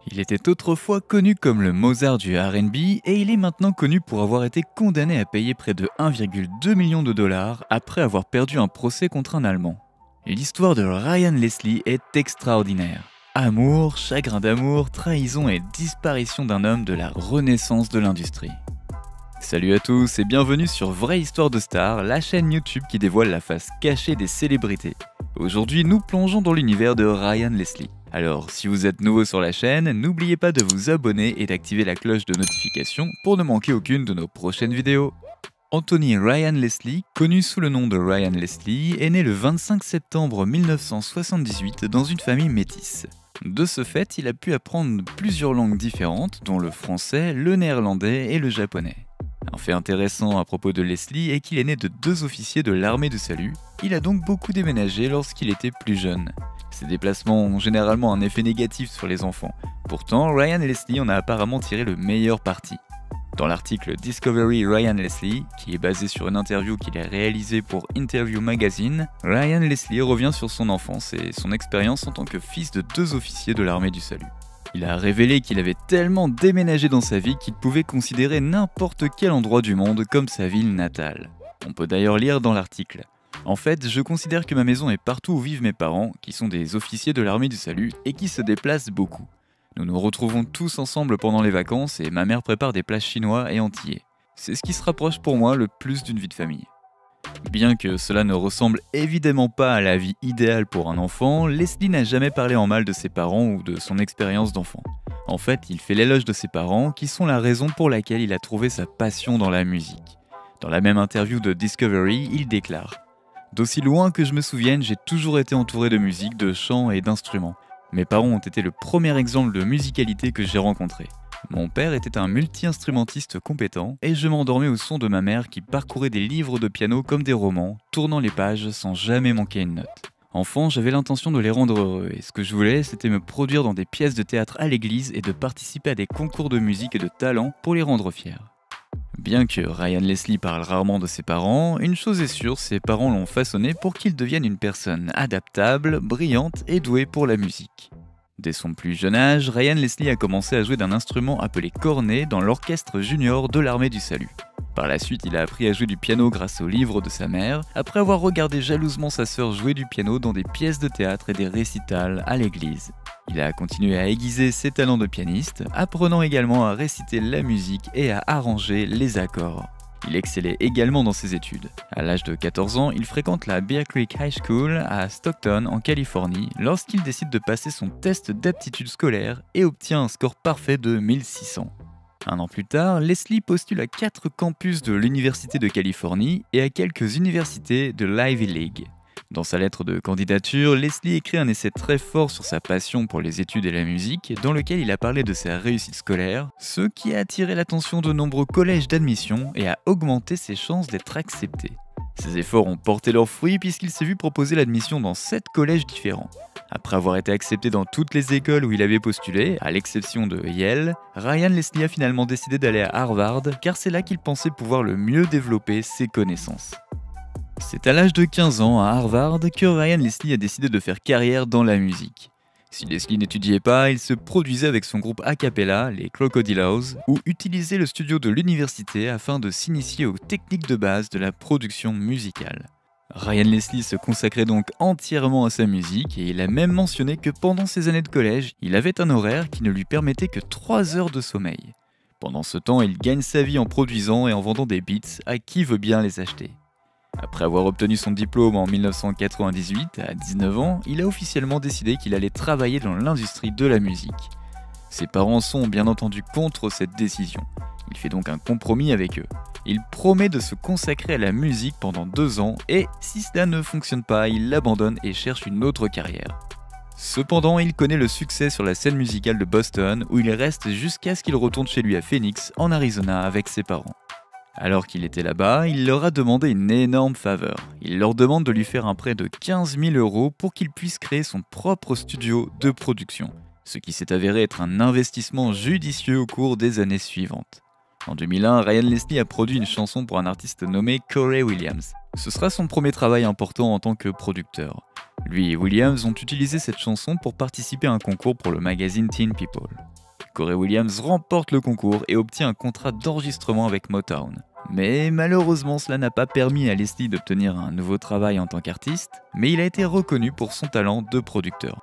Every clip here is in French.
Il était autrefois connu comme le Mozart du R&B et il est maintenant connu pour avoir été condamné à payer près de 1,2 million de dollars après avoir perdu un procès contre un Allemand. L'histoire de Ryan Leslie est extraordinaire. Amour, chagrin d'amour, trahison et disparition d'un homme de la renaissance de l'industrie. Salut à tous et bienvenue sur Vraie Histoire de Star, la chaîne YouTube qui dévoile la face cachée des célébrités. Aujourd'hui, nous plongeons dans l'univers de Ryan Leslie. Alors, si vous êtes nouveau sur la chaîne, n'oubliez pas de vous abonner et d'activer la cloche de notification pour ne manquer aucune de nos prochaines vidéos. Anthony Ryan Leslie, connu sous le nom de Ryan Leslie, est né le 25 septembre 1978 dans une famille métisse. De ce fait, il a pu apprendre plusieurs langues différentes, dont le français, le néerlandais et le japonais. Un fait intéressant à propos de Leslie est qu'il est né de 2 officiers de l'armée du salut. Il a donc beaucoup déménagé lorsqu'il était plus jeune. Ces déplacements ont généralement un effet négatif sur les enfants. Pourtant, Ryan Leslie en a apparemment tiré le meilleur parti. Dans l'article Discovery Ryan Leslie, qui est basé sur une interview qu'il a réalisée pour Interview Magazine, Ryan Leslie revient sur son enfance et son expérience en tant que fils de 2 officiers de l'armée du salut. Il a révélé qu'il avait tellement déménagé dans sa vie qu'il pouvait considérer n'importe quel endroit du monde comme sa ville natale. On peut d'ailleurs lire dans l'article: en fait, je considère que ma maison est partout où vivent mes parents, qui sont des officiers de l'armée du salut et qui se déplacent beaucoup. Nous nous retrouvons tous ensemble pendant les vacances et ma mère prépare des plats chinois et antillais. C'est ce qui se rapproche pour moi le plus d'une vie de famille. Bien que cela ne ressemble évidemment pas à la vie idéale pour un enfant, Leslie n'a jamais parlé en mal de ses parents ou de son expérience d'enfant. En fait, il fait l'éloge de ses parents, qui sont la raison pour laquelle il a trouvé sa passion dans la musique. Dans la même interview de Discovery, il déclare: d'aussi loin que je me souvienne, j'ai toujours été entouré de musique, de chants et d'instruments. Mes parents ont été le premier exemple de musicalité que j'ai rencontré. Mon père était un multi-instrumentiste compétent et je m'endormais au son de ma mère qui parcourait des livres de piano comme des romans, tournant les pages sans jamais manquer une note. Enfant, j'avais l'intention de les rendre heureux et ce que je voulais, c'était me produire dans des pièces de théâtre à l'église et de participer à des concours de musique et de talent pour les rendre fiers. Bien que Ryan Leslie parle rarement de ses parents, une chose est sûre, ses parents l'ont façonné pour qu'il devienne une personne adaptable, brillante et douée pour la musique. Dès son plus jeune âge, Ryan Leslie a commencé à jouer d'un instrument appelé cornet dans l'orchestre junior de l'armée du salut. Par la suite, il a appris à jouer du piano grâce aux livres de sa mère, après avoir regardé jalousement sa sœur jouer du piano dans des pièces de théâtre et des récitals à l'église. Il a continué à aiguiser ses talents de pianiste, apprenant également à réciter la musique et à arranger les accords. Il excellait également dans ses études. À l'âge de 14 ans, il fréquente la Bear Creek High School à Stockton, en Californie, lorsqu'il décide de passer son test d'aptitude scolaire et obtient un score parfait de 1600. Un an plus tard, Leslie postule à 4 campus de l'Université de Californie et à quelques universités de l'Ivy League. Dans sa lettre de candidature, Leslie écrit un essai très fort sur sa passion pour les études et la musique, dans lequel il a parlé de sa réussite scolaire, ce qui a attiré l'attention de nombreux collèges d'admission et a augmenté ses chances d'être accepté. Ses efforts ont porté leurs fruits puisqu'il s'est vu proposer l'admission dans 7 collèges différents. Après avoir été accepté dans toutes les écoles où il avait postulé, à l'exception de Yale, Ryan Leslie a finalement décidé d'aller à Harvard car c'est là qu'il pensait pouvoir le mieux développer ses connaissances. C'est à l'âge de 15 ans, à Harvard, que Ryan Leslie a décidé de faire carrière dans la musique. Si Leslie n'étudiait pas, il se produisait avec son groupe a cappella, les Crocodillos, ou utilisait le studio de l'université afin de s'initier aux techniques de base de la production musicale. Ryan Leslie se consacrait donc entièrement à sa musique et il a même mentionné que pendant ses années de collège, il avait un horaire qui ne lui permettait que 3 heures de sommeil. Pendant ce temps, il gagne sa vie en produisant et en vendant des beats à qui veut bien les acheter. Après avoir obtenu son diplôme en 1998, à 19 ans, il a officiellement décidé qu'il allait travailler dans l'industrie de la musique. Ses parents sont bien entendu contre cette décision. Il fait donc un compromis avec eux. Il promet de se consacrer à la musique pendant 2 ans et, si cela ne fonctionne pas, il l'abandonne et cherche une autre carrière. Cependant, il connaît le succès sur la scène musicale de Boston où il reste jusqu'à ce qu'il retourne chez lui à Phoenix, en Arizona, avec ses parents. Alors qu'il était là-bas, il leur a demandé une énorme faveur. Il leur demande de lui faire un prêt de 15 000 € pour qu'il puisse créer son propre studio de production, ce qui s'est avéré être un investissement judicieux au cours des années suivantes. En 2001, Ryan Leslie a produit une chanson pour un artiste nommé Corey Williams. Ce sera son premier travail important en tant que producteur. Lui et Williams ont utilisé cette chanson pour participer à un concours pour le magazine Teen People. Corey Williams remporte le concours et obtient un contrat d'enregistrement avec Motown. Mais malheureusement, cela n'a pas permis à Leslie d'obtenir un nouveau travail en tant qu'artiste, mais il a été reconnu pour son talent de producteur.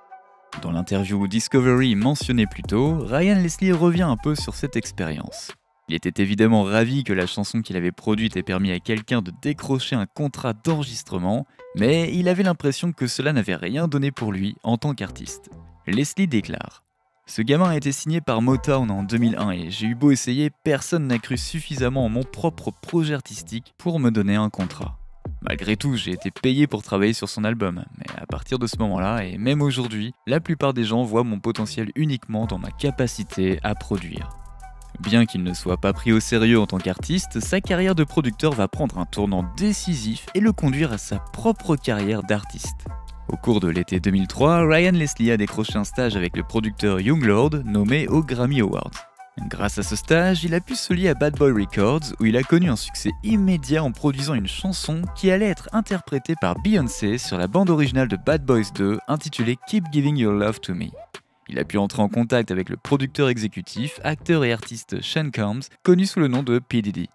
Dans l'interview Discovery mentionnée plus tôt, Ryan Leslie revient un peu sur cette expérience. Il était évidemment ravi que la chanson qu'il avait produite ait permis à quelqu'un de décrocher un contrat d'enregistrement, mais il avait l'impression que cela n'avait rien donné pour lui en tant qu'artiste. Leslie déclare: « Ce gamin a été signé par Motown en 2001 et j'ai eu beau essayer, personne n'a cru suffisamment en mon propre projet artistique pour me donner un contrat. Malgré tout, j'ai été payé pour travailler sur son album, mais à partir de ce moment-là, et même aujourd'hui, la plupart des gens voient mon potentiel uniquement dans ma capacité à produire. » Bien qu'il ne soit pas pris au sérieux en tant qu'artiste, sa carrière de producteur va prendre un tournant décisif et le conduire à sa propre carrière d'artiste. Au cours de l'été 2003, Ryan Leslie a décroché un stage avec le producteur Young Lord, nommé aux Grammy Awards. Grâce à ce stage, il a pu se lier à Bad Boy Records, où il a connu un succès immédiat en produisant une chanson qui allait être interprétée par Beyoncé sur la bande originale de Bad Boys 2, intitulée Keep Giving Your Love to Me. Il a pu entrer en contact avec le producteur exécutif, acteur et artiste Sean Combs, connu sous le nom de P. Diddy.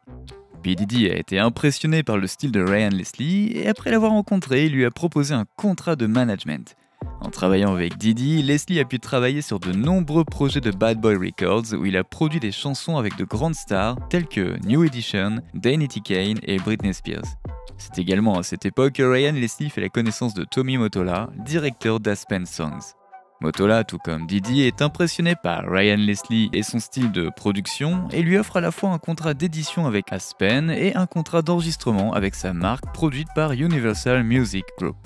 P. Diddy a été impressionné par le style de Ryan Leslie et après l'avoir rencontré, il lui a proposé un contrat de management. En travaillant avec Diddy, Leslie a pu travailler sur de nombreux projets de Bad Boy Records où il a produit des chansons avec de grandes stars telles que New Edition, Danity Kane et Britney Spears. C'est également à cette époque que Ryan Leslie fait la connaissance de Tommy Mottola, directeur d'Aspen Songs. Mottola, tout comme Diddy, est impressionné par Ryan Leslie et son style de production et lui offre à la fois un contrat d'édition avec Aspen et un contrat d'enregistrement avec sa marque produite par Universal Music Group.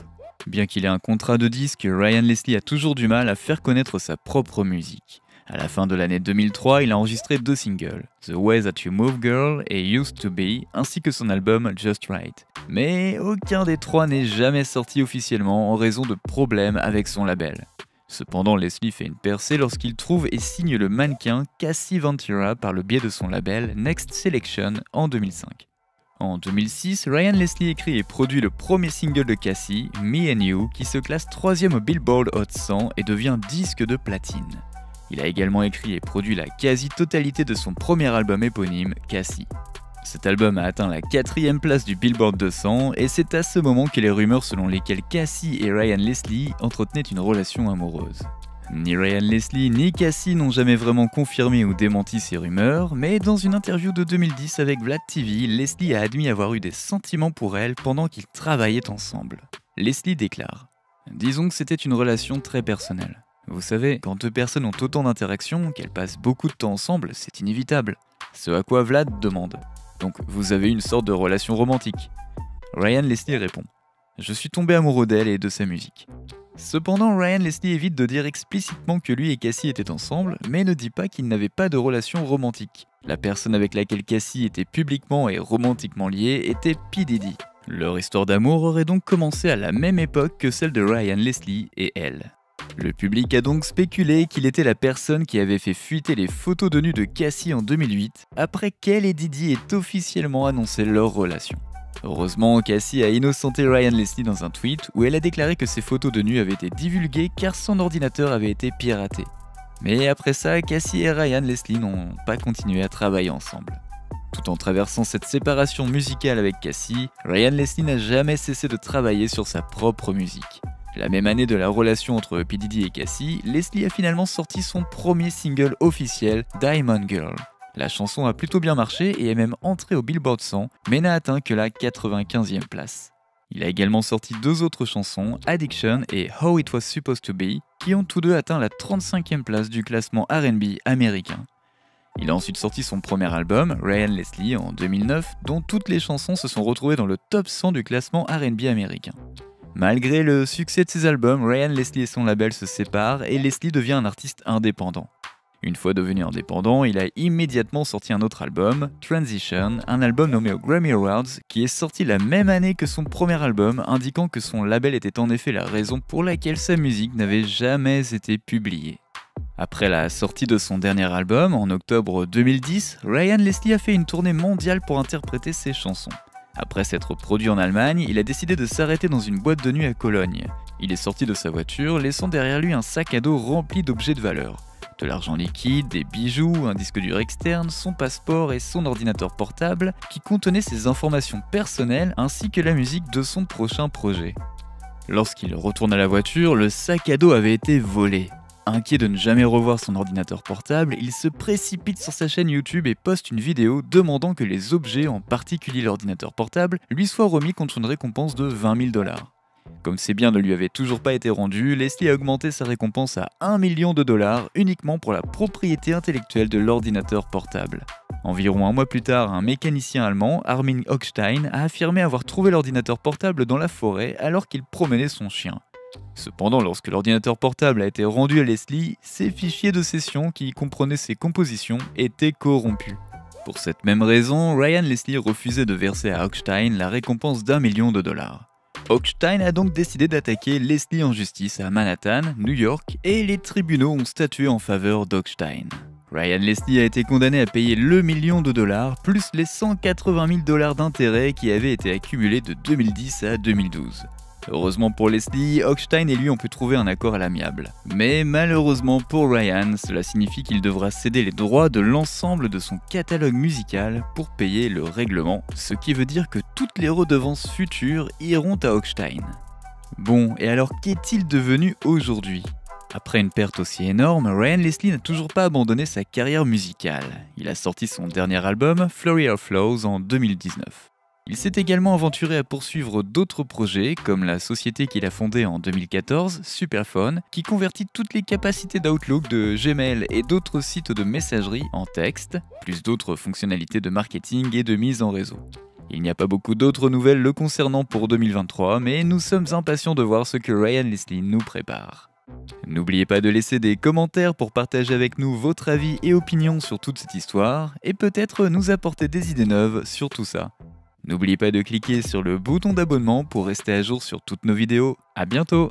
Bien qu'il ait un contrat de disque, Ryan Leslie a toujours du mal à faire connaître sa propre musique. À la fin de l'année 2003, il a enregistré 2 singles, The Way That You Move Girl et Used to Be, ainsi que son album Just Right. Mais aucun des 3 n'est jamais sorti officiellement en raison de problèmes avec son label. Cependant, Leslie fait une percée lorsqu'il trouve et signe le mannequin Cassie Ventura par le biais de son label Next Selection en 2005. En 2006, Ryan Leslie écrit et produit le premier single de Cassie, Me and You, qui se classe 3e au Billboard Hot 100 et devient disque de platine. Il a également écrit et produit la quasi-totalité de son premier album éponyme, Cassie. Cet album a atteint la 4e place du Billboard 200 et c'est à ce moment que les rumeurs selon lesquelles Cassie et Ryan Leslie entretenaient une relation amoureuse. Ni Ryan Leslie ni Cassie n'ont jamais vraiment confirmé ou démenti ces rumeurs, mais dans une interview de 2010 avec Vlad TV, Leslie a admis avoir eu des sentiments pour elle pendant qu'ils travaillaient ensemble. Leslie déclare: « Disons que c'était une relation très personnelle. Vous savez, quand 2 personnes ont autant d'interactions, qu'elles passent beaucoup de temps ensemble, c'est inévitable. » Ce à quoi Vlad demande: « Donc vous avez une sorte de relation romantique ?» Ryan Leslie répond: « Je suis tombé amoureux d'elle et de sa musique. » Cependant, Ryan Leslie évite de dire explicitement que lui et Cassie étaient ensemble, mais ne dit pas qu'ils n'avaient pas de relation romantique. La personne avec laquelle Cassie était publiquement et romantiquement liée était P. Diddy. Leur histoire d'amour aurait donc commencé à la même époque que celle de Ryan Leslie et elle. Le public a donc spéculé qu'il était la personne qui avait fait fuiter les photos de nu de Cassie en 2008, après qu'elle et Diddy aient officiellement annoncé leur relation. Heureusement, Cassie a innocenté Ryan Leslie dans un tweet où elle a déclaré que ces photos de nu avaient été divulguées car son ordinateur avait été piraté. Mais après ça, Cassie et Ryan Leslie n'ont pas continué à travailler ensemble. Tout en traversant cette séparation musicale avec Cassie, Ryan Leslie n'a jamais cessé de travailler sur sa propre musique. La même année de la relation entre P. Diddy et Cassie, Leslie a finalement sorti son premier single officiel, Diamond Girl. La chanson a plutôt bien marché et est même entrée au Billboard 100, mais n'a atteint que la 95e place. Il a également sorti 2 autres chansons, Addiction et How It Was Supposed to Be, qui ont tous 2 atteint la 35e place du classement R&B américain. Il a ensuite sorti son premier album, Ryan Leslie, en 2009, dont toutes les chansons se sont retrouvées dans le top 100 du classement R&B américain. Malgré le succès de ses albums, Ryan Leslie et son label se séparent et Leslie devient un artiste indépendant. Une fois devenu indépendant, il a immédiatement sorti un autre album, Transition, un album nommé aux Grammy Awards, qui est sorti la même année que son premier album, indiquant que son label était en effet la raison pour laquelle sa musique n'avait jamais été publiée. Après la sortie de son dernier album, en octobre 2010, Ryan Leslie a fait une tournée mondiale pour interpréter ses chansons. Après s'être produit en Allemagne, il a décidé de s'arrêter dans une boîte de nuit à Cologne. Il est sorti de sa voiture, laissant derrière lui un sac à dos rempli d'objets de valeur. De l'argent liquide, des bijoux, un disque dur externe, son passeport et son ordinateur portable qui contenait ses informations personnelles ainsi que la musique de son prochain projet. Lorsqu'il retourne à la voiture, le sac à dos avait été volé. Inquiet de ne jamais revoir son ordinateur portable, il se précipite sur sa chaîne YouTube et poste une vidéo demandant que les objets, en particulier l'ordinateur portable, lui soient remis contre une récompense de 20 000 $. Comme ses biens ne lui avaient toujours pas été rendus, Leslie a augmenté sa récompense à 1 million de dollars uniquement pour la propriété intellectuelle de l'ordinateur portable. Environ un mois plus tard, un mécanicien allemand, Armin Hochstein, a affirmé avoir trouvé l'ordinateur portable dans la forêt alors qu'il promenait son chien. Cependant, lorsque l'ordinateur portable a été rendu à Leslie, ses fichiers de session qui comprenaient ses compositions étaient corrompus. Pour cette même raison, Ryan Leslie refusait de verser à Hochstein la récompense d'1 million de dollars. Hochstein a donc décidé d'attaquer Leslie en justice à Manhattan, New York, et les tribunaux ont statué en faveur d'Hochstein. Ryan Leslie a été condamné à payer le million de dollars plus les 180 000 $ d'intérêts qui avaient été accumulés de 2010 à 2012. Heureusement pour Leslie, Hochstein et lui ont pu trouver un accord à l'amiable. Mais malheureusement pour Ryan, cela signifie qu'il devra céder les droits de l'ensemble de son catalogue musical pour payer le règlement, ce qui veut dire que toutes les redevances futures iront à Hochstein. Bon, et alors qu'est-il devenu aujourd'hui ? Après une perte aussi énorme, Ryan Leslie n'a toujours pas abandonné sa carrière musicale. Il a sorti son dernier album, Flurry of Flows, en 2019. Il s'est également aventuré à poursuivre d'autres projets, comme la société qu'il a fondée en 2014, Superphone, qui convertit toutes les capacités d'Outlook, de Gmail et d'autres sites de messagerie en texte, plus d'autres fonctionnalités de marketing et de mise en réseau. Il n'y a pas beaucoup d'autres nouvelles le concernant pour 2023, mais nous sommes impatients de voir ce que Ryan Leslie nous prépare. N'oubliez pas de laisser des commentaires pour partager avec nous votre avis et opinion sur toute cette histoire, et peut-être nous apporter des idées neuves sur tout ça. N'oubliez pas de cliquer sur le bouton d'abonnement pour rester à jour sur toutes nos vidéos. À bientôt!